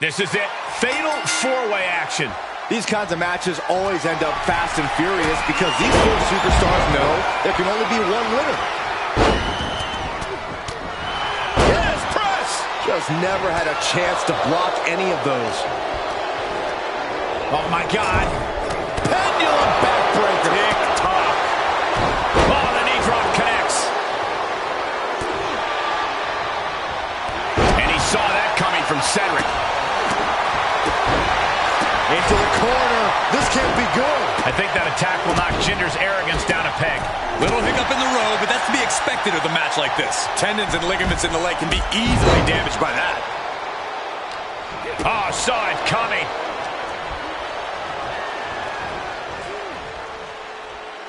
This is it. Fatal four-way action. These kinds of matches always end up fast and furious because these four superstars know there can only be one winner. Yes, press! Just never had a chance to block any of those. Oh, my God. Pendulum backbreaker. Tick-tock. Oh, the knee drop connects. And he saw that coming from Cedric. Into the corner. This can't be good. I think that attack will knock Jinder's arrogance down a peg. Little hiccup in the road, but that's to be expected of a match like this. Tendons and ligaments in the leg can be easily damaged by that. Oh, saw it coming.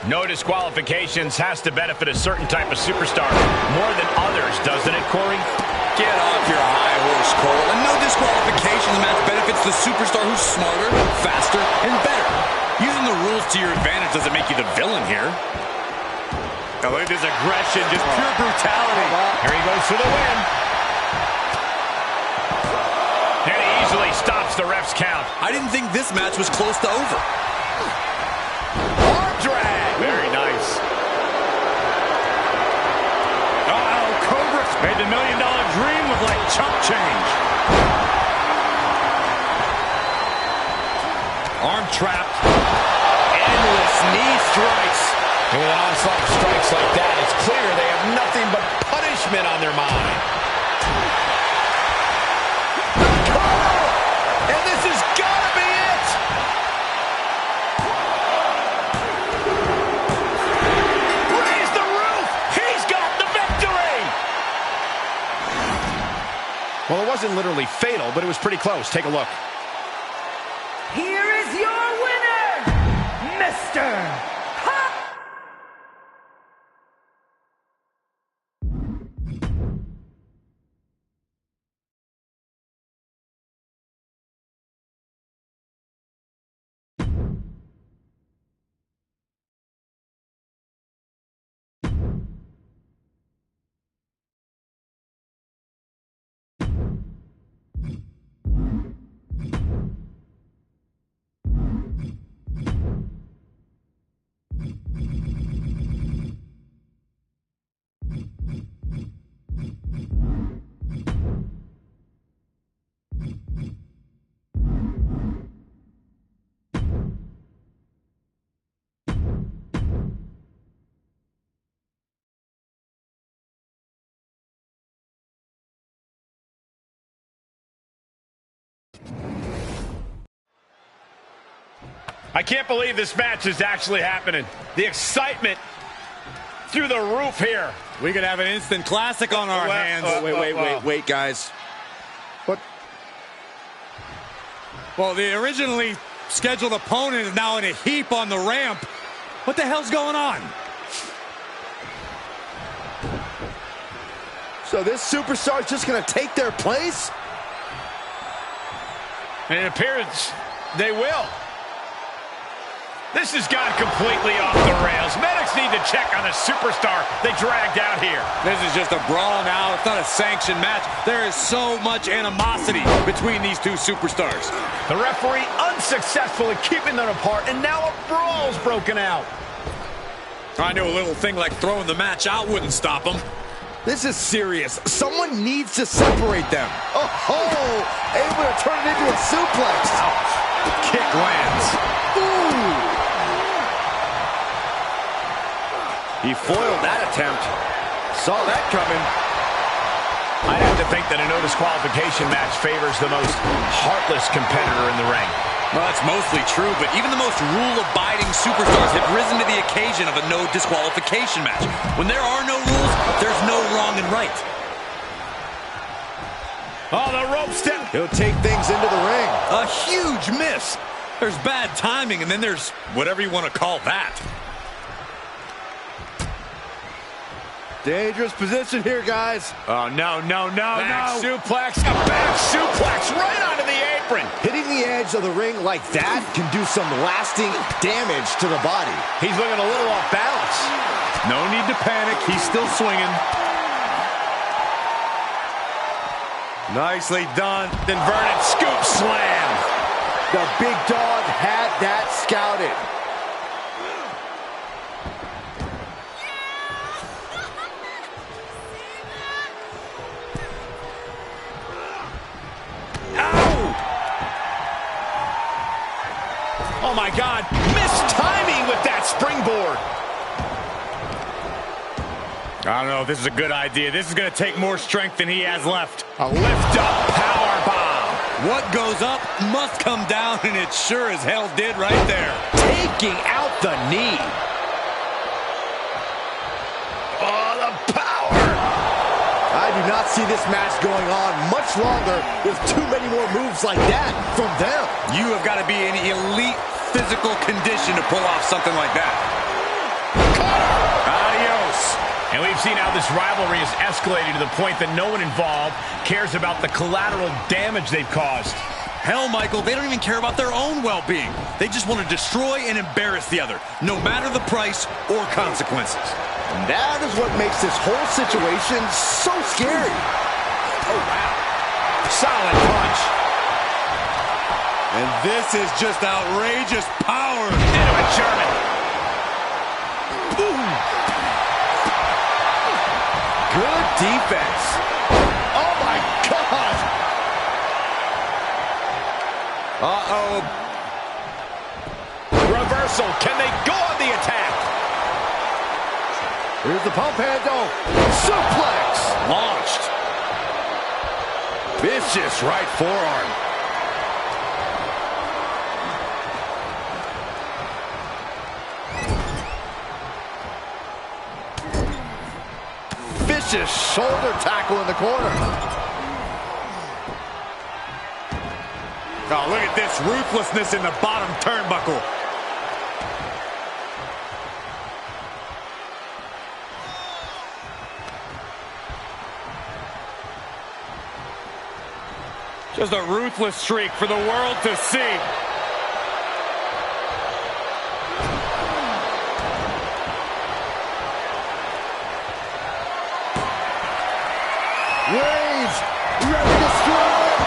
No disqualifications has to benefit a certain type of superstar more than others, doesn't it, Corey? Get off your high horse, Cole. And no disqualification. The match benefits the superstar who's smarter, faster, and better. Using the rules to your advantage doesn't make you the villain here. Oh, look at this aggression, just pure brutality. Here he goes for the win. And he easily stops the ref's count. I didn't think this match was close to over. Arm drag. Very nice. Uh-oh, Cobra made the $1 million dream look like chump change. Arm trapped. Endless knee strikes. And with an onslaught of strikes like that, it's clear they have nothing but punishment on their mind. And this has got to be it. Raise the roof. He's got the victory. Well, it wasn't literally fatal, but it was pretty close. Take a look. Here is your winner, Mr. I can't believe this match is actually happening. The excitement through the roof here. We could have an instant classic on our hands. Wait, guys. What? Well, the originally scheduled opponent is now in a heap on the ramp. What the hell's going on? So this superstar's just going to take their place? And it appears they will. This has gone completely off the rails. Medics need to check on the superstar they dragged out here. This is just a brawl now. It's not a sanctioned match. There is so much animosity between these two superstars. The referee unsuccessful in keeping them apart, and now a brawl's broken out. I knew a little thing like throwing the match out wouldn't stop them. This is serious. Someone needs to separate them. Oh, able to turn it into a suplex. Ouch. Kick lands. Ooh. He foiled that attempt. Saw that coming. I'd have to think that a no disqualification match favors the most heartless competitor in the ring. Well, that's mostly true, but even the most rule-abiding superstars have risen to the occasion of a no disqualification match. When there are no rules, there's no wrong and right. Oh, the rope step. He'll take things into the ring. A huge miss. There's bad timing, and then there's whatever you want to call that. Dangerous position here, guys. Oh, no. Back suplex. A back suplex right onto the apron. Hitting the edge of the ring like that can do some lasting damage to the body. He's looking a little off balance. No need to panic. He's still swinging. Nicely done. Inverted scoop slam. The big dog had that scouted. Oh my God, missed timing with that springboard. I don't know if this is a good idea. This is going to take more strength than he has left. A lift-up power bomb. What goes up must come down, and it sure as hell did right there. Taking out the knee. Oh, the power. I do not see this match going on much longer with too many more moves like that from them. You have got to be in elite physical condition to pull off something like that. Adios. And we've seen how this rivalry has escalated to the point that no one involved cares about the collateral damage they've caused. Hell, Michael, they don't even care about their own well-being. They just want to destroy and embarrass the other, no matter the price or consequences. And that is what makes this whole situation so scary. Oh, wow. Solid punch. And this is just outrageous power. Into a German. Boom. Good defense. Oh, my God. Uh-oh. Reversal. Can they go on the attack? Here's the pump handle. Suplex. Launched. Vicious right forearm. Vicious shoulder tackle in the corner. Oh, look at this ruthlessness in the bottom turnbuckle. Just a ruthless streak for the world to see. Reigns, ready to strike.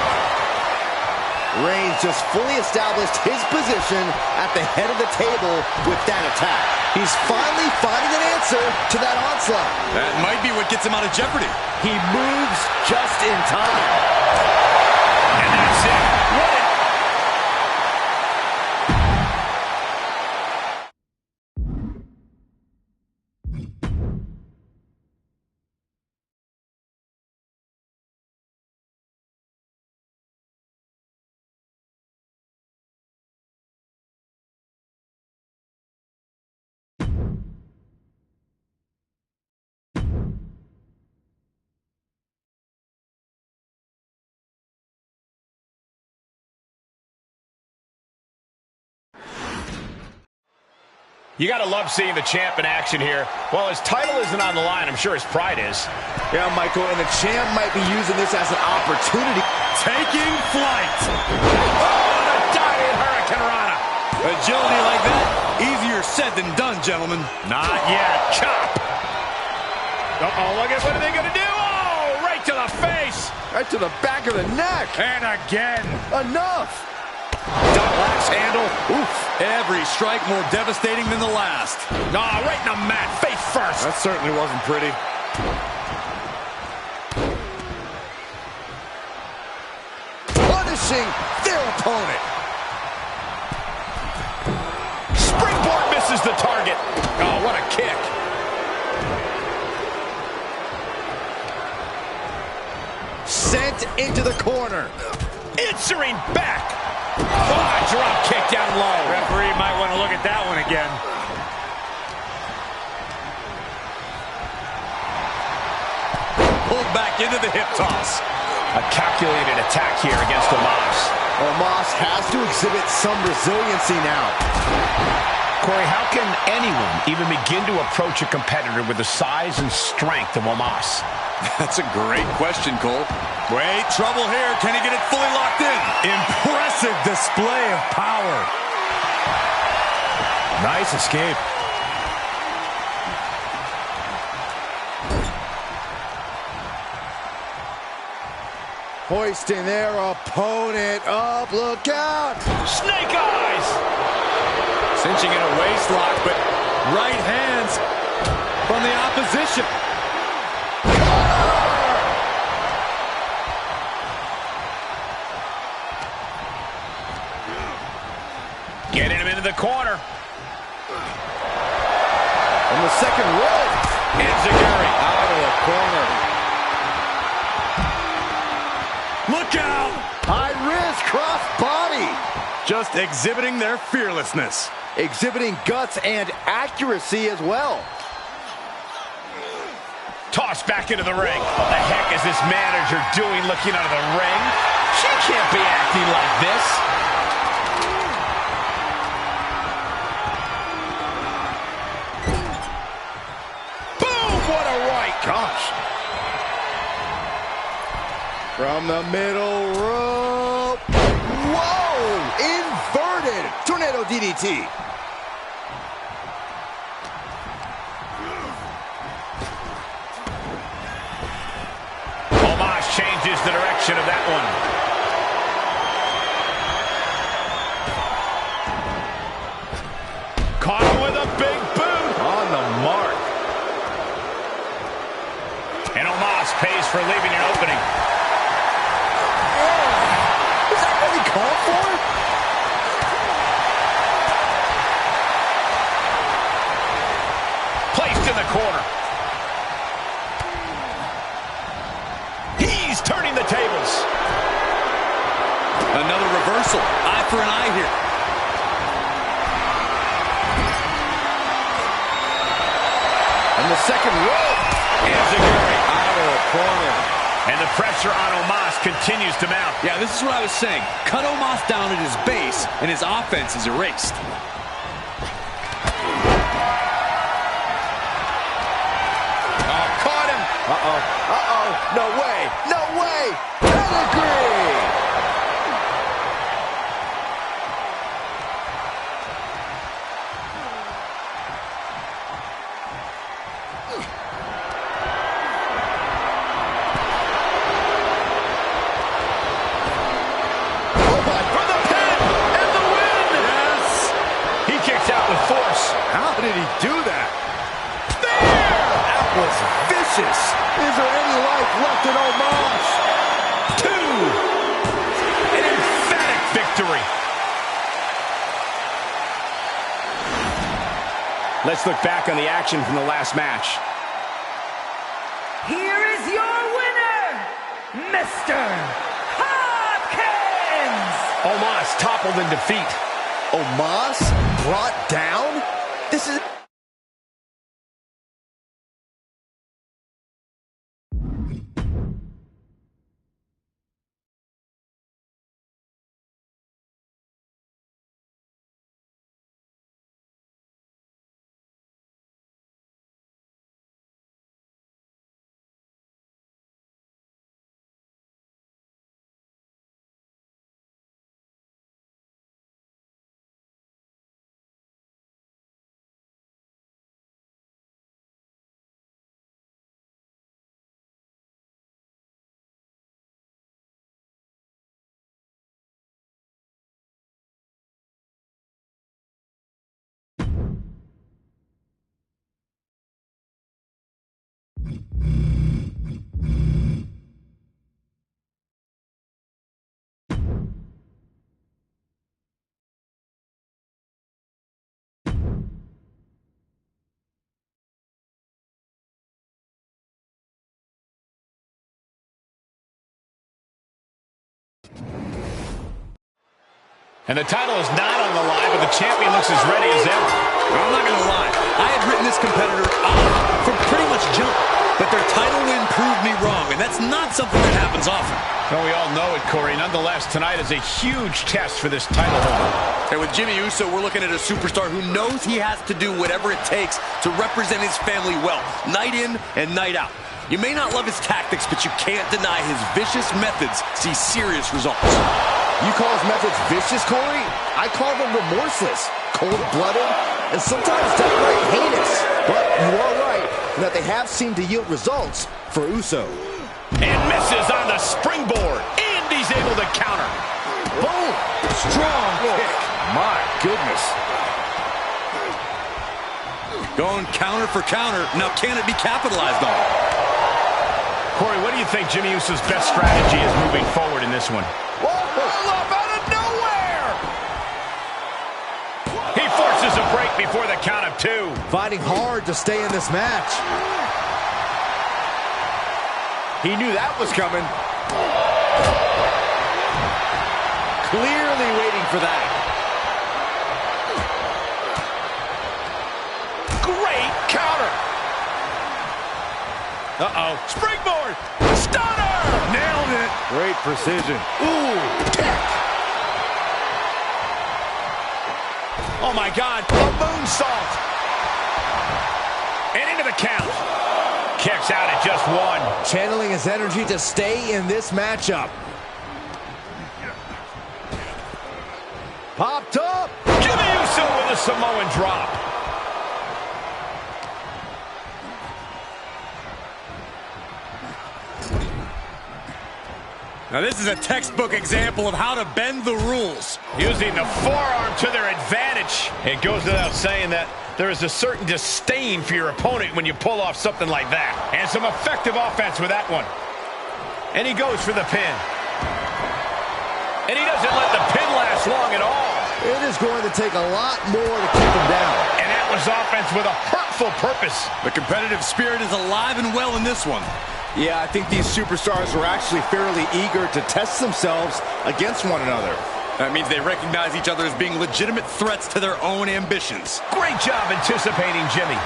Reigns just fully established his position at the head of the table with that attack. He's finally finding an answer to that onslaught. That might be what gets him out of jeopardy. He moves just in time. And that's it. What a... You got to love seeing the champ in action here. While his title isn't on the line, I'm sure his pride is. Yeah, Michael, and the champ might be using this as an opportunity. Taking flight. Oh, the diving Hurricane Rana. Agility like that, easier said than done, gentlemen. Not yet. Chop. Uh-oh, look at what are they going to do? Oh, right to the face. Right to the back of the neck. And again. Enough. Double axe handle. Oof. Every strike more devastating than the last. Nah, right in the mat. Face first. That certainly wasn't pretty. Punishing their opponent. Springboard misses the target. Oh, what a kick. Sent into the corner. Answering back. Oh, drop kick down low. Referee might want to look at that one again. Pulled back into the hip toss. A calculated attack here against Omos. Omos has to exhibit some resiliency now. Corey, how can anyone even begin to approach a competitor with the size and strength of Omos? That's a great question, Cole. Wait, trouble here. Can he get it fully locked in? Impressive display of power. Nice escape. Hoisting their opponent up. Look out. Snake eyes. Cinching in a waist lock, but right hands from the opposition. Getting him into the corner. On the second rope. Enziguri Out of the corner. Look out! High risk cross body. Just exhibiting their fearlessness. Exhibiting guts and accuracy as well. tossed back into the ring. What the heck is this manager doing looking out of the ring? She can't be acting like this. Gosh. From the middle rope. Whoa! Inverted tornado DDT. Omos changes the direction of that one. Caught him with a big boot. On the mark. And Omos pays for leaving an opening. Oh, is that really called for? Placed in the corner. He's turning the tables. Another reversal. Eye for an eye here. And the second rope. Enziguri Out of the corner. and the pressure on Omos continues to mount. Yeah, this is what I was saying. Cut Omos down at his base, and his offense is erased. Oh, caught him. Uh-oh. Uh-oh. No way. No way. Pedigree. How did he do that? There! That was vicious. Is there any life left in Omos? 2. An emphatic victory. Let's look back on the action from the last match. Here is your winner, Mr. Hopkins! Omos toppled in defeat. Omos brought down? This is... And the title is not on the line, but the champion looks as ready as ever. I'm not going to lie. I had written this competitor off from pretty much jump. But their title win proved me wrong, and that's not something that happens often. Well, we all know it, Corey. Nonetheless, tonight is a huge test for this title holder. And with Jimmy Uso, we're looking at a superstar who knows he has to do whatever it takes to represent his family well, night in and night out. You may not love his tactics, but you can't deny his vicious methods see serious results. You call his methods vicious, Corey? I call them remorseless, cold-blooded, and sometimes downright heinous. But you are right in that they have seemed to yield results for Uso. And misses on the springboard. And he's able to counter. Boom! Strong kick. My goodness. Going counter for counter. Now can it be capitalized on? Corey, what do you think Jimmy Uso's best strategy is moving forward in this one? Whoa! Up out of nowhere! He forces a break before the count of 2. Fighting hard to stay in this match. He knew that was coming. Clearly waiting for that. Great counter. Uh-oh. Springboard. Stunner. Nailed it. Great precision. Ooh, tech. Oh, my God. A moonsault. And into the count. Kicks out at just 1. Channeling his energy to stay in this matchup. Popped up. Jimmy Uso with a Samoan drop. Now this is a textbook example of how to bend the rules. Using the forearm to their advantage. It goes without saying that there is a certain disdain for your opponent when you pull off something like that. And some effective offense with that one. And he goes for the pin. And he doesn't let the pin last long at all. It is going to take a lot more to keep him down. And that was offense with a hurtful purpose. The competitive spirit is alive and well in this one. Yeah, I think these superstars are actually fairly eager to test themselves against one another. That means they recognize each other as being legitimate threats to their own ambitions. Great job anticipating Jimmy.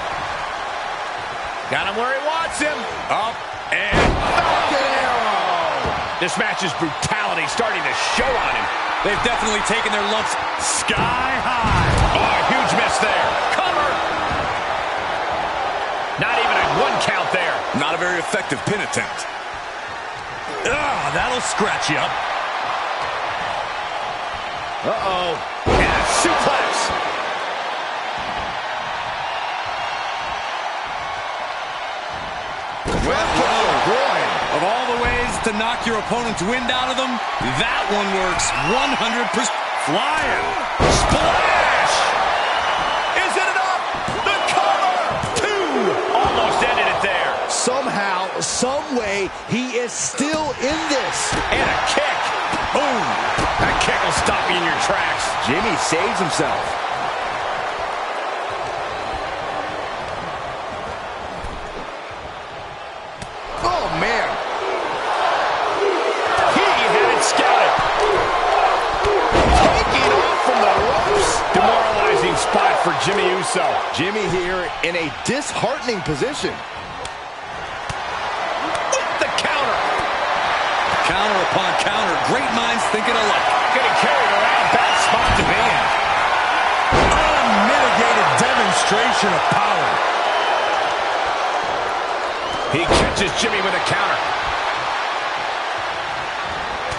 Got him where he wants him. Up and Falcon Arrow. This match's brutality starting to show on him. They've definitely taken their lumps sky high. Oh, a huge miss there. Cover. Not even a 1 count there. Not a very effective pin attempt. That'll scratch you up. Uh-oh. And a suplex. Of all the ways to knock your opponent's wind out of them, that one works 100%. Flying. Splash! Is it enough? The cover! 2! Almost ended it there. Somehow, some way, he is still in this. And a kick. Boom! That kick will stop you in your tracks. Jimmy saves himself. Oh, man. He had it scouted. Taking off from the ropes. Demoralizing spot for Jimmy Uso. Jimmy here in a disheartening position. With the counter. Counter upon counter. Great minds thinking alike. Getting carried around. Bad spot to be in. Unmitigated demonstration of power. He catches Jimmy with a counter.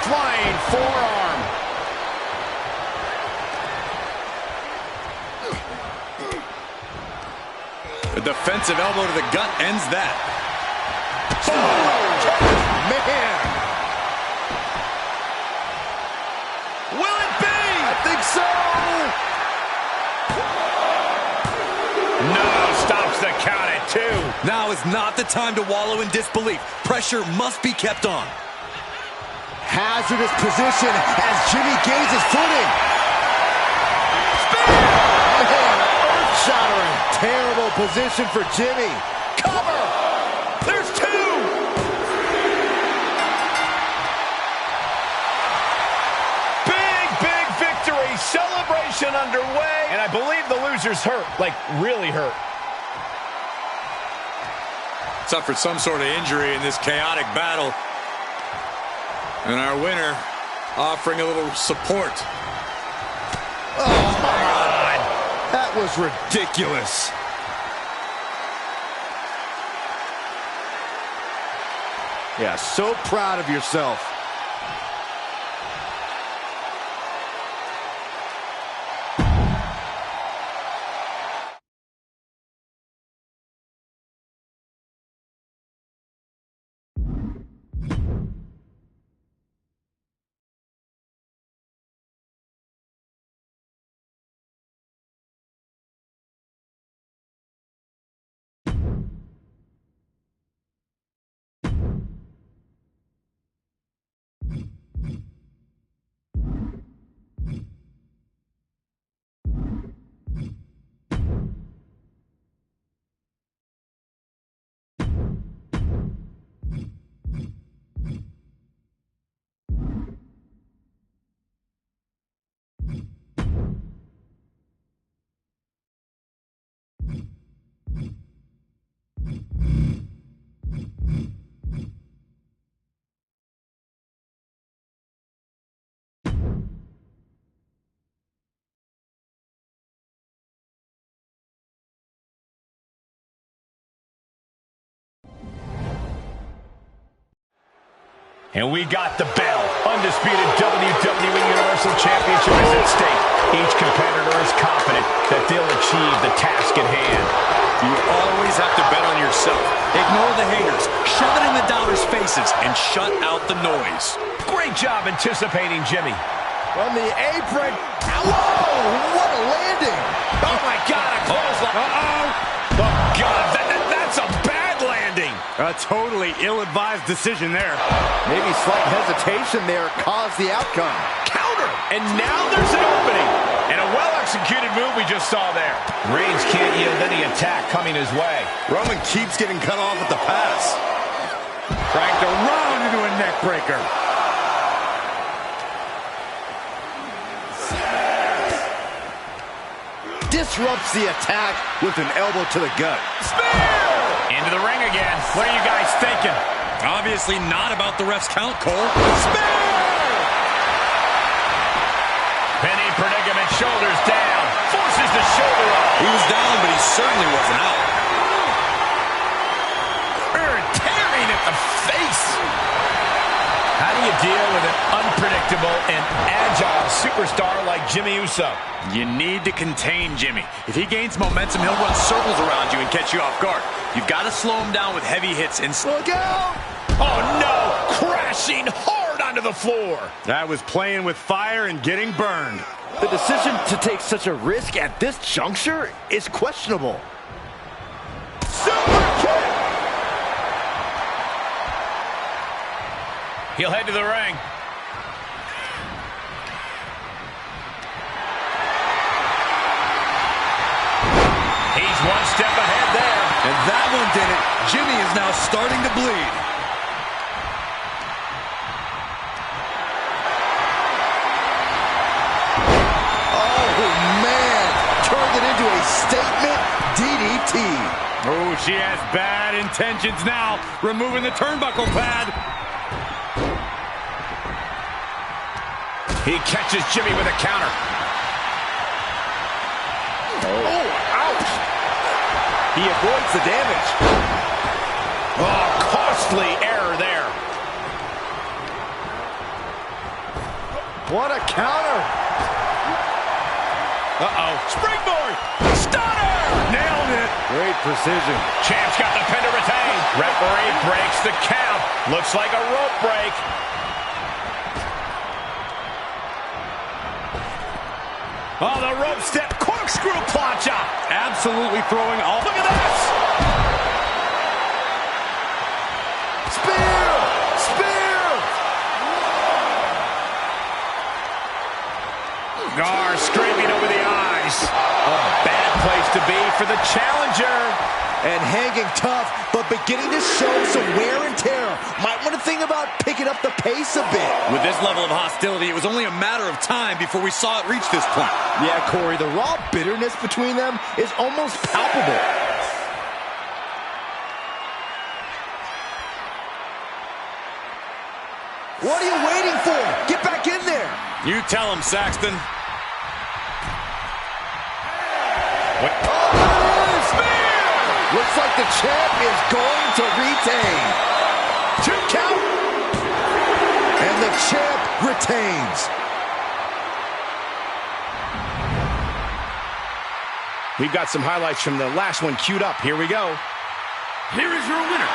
Flying forearm. The defensive elbow to the gut ends that. Man. Will it be? I think so. No, stops the count at 2. Now is not the time to wallow in disbelief. Pressure must be kept on. Hazardous position as Jimmy gains his footing. Man, earth-shattering. Terrible position for Jimmy. Cover. There's 2. Big victory. Celebration underway. And I believe the loser's hurt. Like, really hurt. Suffered some sort of injury in this chaotic battle. And our winner offering a little support. Oh, my. That was ridiculous. Yeah, so proud of yourself. And we got the bell. Undisputed WWE Universal Championship is at stake. Each competitor is confident that they'll achieve the task at hand. You always have to bet on yourself. Ignore the haters, shove it in the doubters' faces, and shut out the noise. Great job anticipating Jimmy. From the apron. Whoa, what a landing. Oh, my God, a clothesline. Uh-oh. Oh, God, that's a bad landing. A totally ill-advised decision there. Maybe slight hesitation there caused the outcome. Counter. And now there's an opening. And a well-executed move we just saw there. Reigns can't yield any attack coming his way. Roman keeps getting cut off at the pass. Cranked around into a neck breaker. Disrupts the attack with an elbow to the gut. Spear! Into the ring again. What are you guys thinking? Obviously not about the ref's count, Cole. Spear! Penny predicament, shoulders down. Forces the shoulder up. He was down, but he certainly wasn't out. Tearing at the face. How do you deal with an unpredictable and agile superstar like Jimmy Uso? You need to contain Jimmy. If he gains momentum, he'll run circles around you and catch you off guard. You've got to slow him down with heavy hits and... Look out! Oh, no! Crashing hard onto the floor. That was playing with fire and getting burned. The decision to take such a risk at this juncture is questionable. Super kick! He'll head to the ring. He's one step ahead there. And that one did it. Jimmy is now starting to bleed. Oh, man. Turned it into a statement DDT. Oh, she has bad intentions now. Removing the turnbuckle pad. He catches Jimmy with a counter. Oh, ouch. He avoids the damage. Oh, costly error there. What a counter. Uh-oh. Springboard. Stunner. Nailed it. Great precision. Champ's got the pin to retain. Referee breaks the count. Looks like a rope break. Oh, the rope step corkscrew plancha. Absolutely throwing all... Look at this. Spear! Spear! Gar screaming over the eyes. A bad place to be for the challenger. And hanging tough, but beginning to show some wear and tear. Might want to think about picking up the pace a bit. With this level of hostility, it was only a matter of time before we saw it reach this point. Yeah, Corey, the raw bitterness between them is almost palpable. What are you waiting for? Get back in there. You tell him, Saxton. What? Looks like the champ is going to retain. 2 count. And the champ retains. We've got some highlights from the last one queued up. Here we go. Here is your winner.